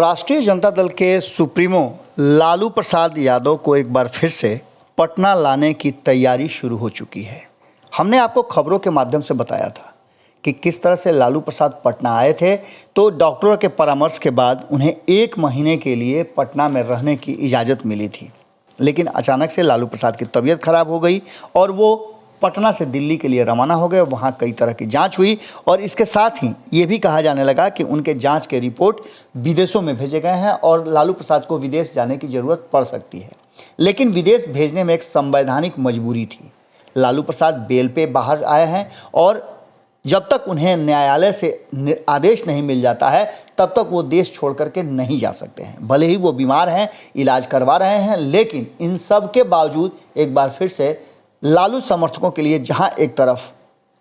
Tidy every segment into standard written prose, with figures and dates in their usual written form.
राष्ट्रीय जनता दल के सुप्रीमो लालू प्रसाद यादव को एक बार फिर से पटना लाने की तैयारी शुरू हो चुकी है। हमने आपको खबरों के माध्यम से बताया था कि किस तरह से लालू प्रसाद पटना आए थे, तो डॉक्टरों के परामर्श के बाद उन्हें 1 महीने के लिए पटना में रहने की इजाज़त मिली थी। लेकिन अचानक से लालू प्रसाद की तबीयत खराब हो गई और वो पटना से दिल्ली के लिए रवाना हो गए। वहाँ कई तरह की जांच हुई और इसके साथ ही ये भी कहा जाने लगा कि उनके जांच के रिपोर्ट विदेशों में भेजे गए हैं और लालू प्रसाद को विदेश जाने की ज़रूरत पड़ सकती है। लेकिन विदेश भेजने में एक संवैधानिक मजबूरी थी। लालू प्रसाद बेल पे बाहर आए हैं और जब तक उन्हें न्यायालय से आदेश नहीं मिल जाता है तब तक वो देश छोड़ करके नहीं जा सकते हैं। भले ही वो बीमार हैं, इलाज करवा रहे हैं, लेकिन इन सब के बावजूद एक बार फिर से लालू समर्थकों के लिए जहां एक तरफ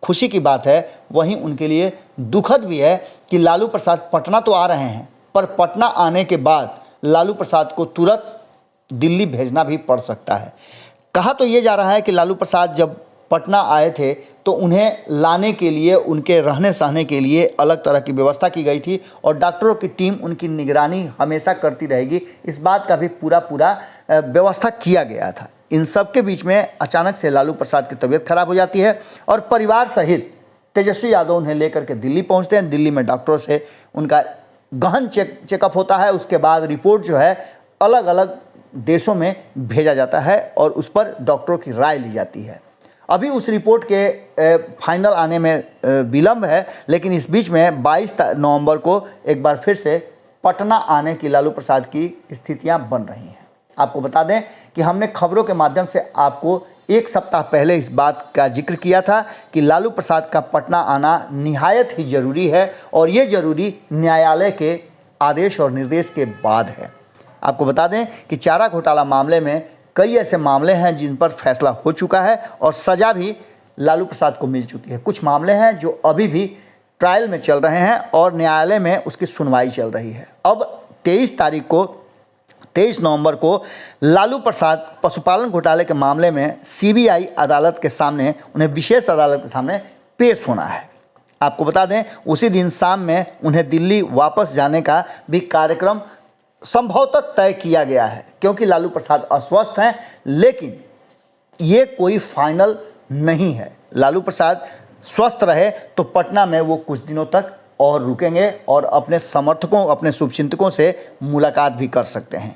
खुशी की बात है, वहीं उनके लिए दुखद भी है कि लालू प्रसाद पटना तो आ रहे हैं, पर पटना आने के बाद लालू प्रसाद को तुरंत दिल्ली भेजना भी पड़ सकता है। कहा तो ये जा रहा है कि लालू प्रसाद जब पटना आए थे तो उन्हें लाने के लिए, उनके रहने सहने के लिए अलग तरह की व्यवस्था की गई थी और डॉक्टरों की टीम उनकी निगरानी हमेशा करती रहेगी, इस बात का भी पूरा व्यवस्था किया गया था। इन सब के बीच में अचानक से लालू प्रसाद की तबीयत खराब हो जाती है और परिवार सहित तेजस्वी यादव उन्हें लेकर के दिल्ली पहुंचते हैं। दिल्ली में डॉक्टरों से उनका गहन चेकअप होता है। उसके बाद रिपोर्ट जो है अलग अलग देशों में भेजा जाता है और उस पर डॉक्टरों की राय ली जाती है। अभी उस रिपोर्ट के फाइनल आने में विलम्ब है, लेकिन इस बीच में 22 नवंबर को एक बार फिर से पटना आने की लालू प्रसाद की स्थितियां बन रही हैं। आपको बता दें कि हमने खबरों के माध्यम से आपको 1 सप्ताह पहले इस बात का जिक्र किया था कि लालू प्रसाद का पटना आना निहायत ही ज़रूरी है और ये ज़रूरी न्यायालय के आदेश और निर्देश के बाद है। आपको बता दें कि चारा घोटाला मामले में कई ऐसे मामले हैं जिन पर फैसला हो चुका है और सज़ा भी लालू प्रसाद को मिल चुकी है। कुछ मामले हैं जो अभी भी ट्रायल में चल रहे हैं और न्यायालय में उसकी सुनवाई चल रही है। अब 23 नवंबर को लालू प्रसाद पशुपालन घोटाले के मामले में सीबीआई अदालत के सामने, उन्हें विशेष अदालत के सामने पेश होना है। आपको बता दें उसी दिन शाम में उन्हें दिल्ली वापस जाने का भी कार्यक्रम संभवतः तय किया गया है, क्योंकि लालू प्रसाद अस्वस्थ हैं, लेकिन ये कोई फाइनल नहीं है। लालू प्रसाद स्वस्थ रहे तो पटना में वो कुछ दिनों तक और रुकेंगे और अपने समर्थकों, अपने शुभचिंतकों से मुलाकात भी कर सकते हैं।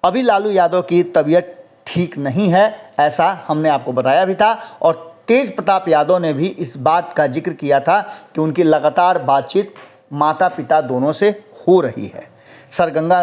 अभी लालू यादव की तबीयत ठीक नहीं है, ऐसा हमने आपको बताया भी था और तेज प्रताप यादव ने भी इस बात का जिक्र किया था कि उनकी लगातार बातचीत माता पिता दोनों से हो रही है। सरगंगा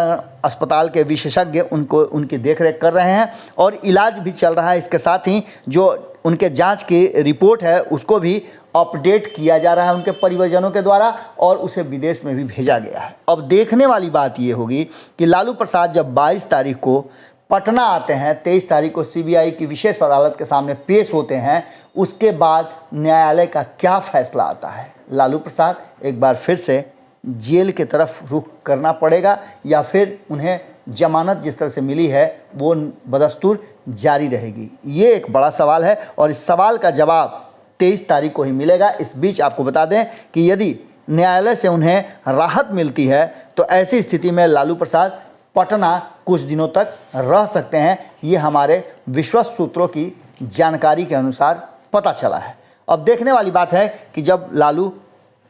अस्पताल के विशेषज्ञ उनकी देखरेख कर रहे हैं और इलाज भी चल रहा है। इसके साथ ही जो उनके जांच की रिपोर्ट है उसको भी अपडेट किया जा रहा है उनके परिवारजनों के द्वारा और उसे विदेश में भी भेजा गया है। अब देखने वाली बात ये होगी कि लालू प्रसाद जब 22 तारीख को पटना आते हैं, 23 तारीख को सीबीआई की विशेष अदालत के सामने पेश होते हैं, उसके बाद न्यायालय का क्या फैसला आता है। लालू प्रसाद एक बार फिर से जेल की तरफ रुख करना पड़ेगा या फिर उन्हें जमानत जिस तरह से मिली है वो बदस्तूर जारी रहेगी, ये एक बड़ा सवाल है और इस सवाल का जवाब 23 तारीख को ही मिलेगा। इस बीच आपको बता दें कि यदि न्यायालय से उन्हें राहत मिलती है तो ऐसी स्थिति में लालू प्रसाद पटना कुछ दिनों तक रह सकते हैं। ये हमारे विश्वस्त सूत्रों की जानकारी के अनुसार पता चला है। अब देखने वाली बात है कि जब लालू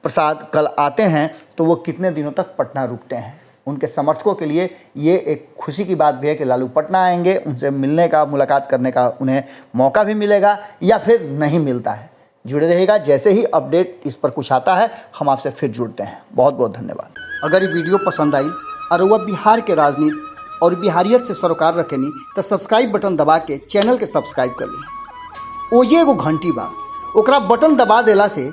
प्रसाद कल आते हैं तो वो कितने दिनों तक पटना रुकते हैं। उनके समर्थकों के लिए ये एक खुशी की बात भी है कि लालू पटना आएंगे, उनसे मिलने का, मुलाकात करने का उन्हें मौका भी मिलेगा या फिर नहीं मिलता है। जुड़े रहेगा, जैसे ही अपडेट इस पर कुछ आता है हम आपसे फिर जुड़ते हैं। बहुत बहुत धन्यवाद। अगर ये वीडियो पसंद आई और वह बिहार के राजनीति और बिहारियत से सरोकार रखेनी तो सब्सक्राइब बटन दबा के चैनल के सब्सक्राइब कर ली। ओजे एगो घंटी बा, ओकरा बटन दबा देला से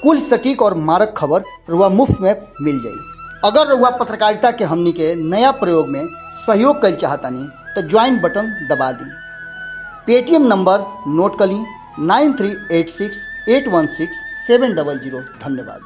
कुल सटीक और मारक खबर रुआ मुफ्त में मिल जाई। अगर रुआ पत्रकारिता के हमनी के नया प्रयोग में सहयोग कर चाहतानी तो ज्वाइन बटन दबा दी। पेटीएम नंबर नोट कर ली 9386816700। धन्यवाद।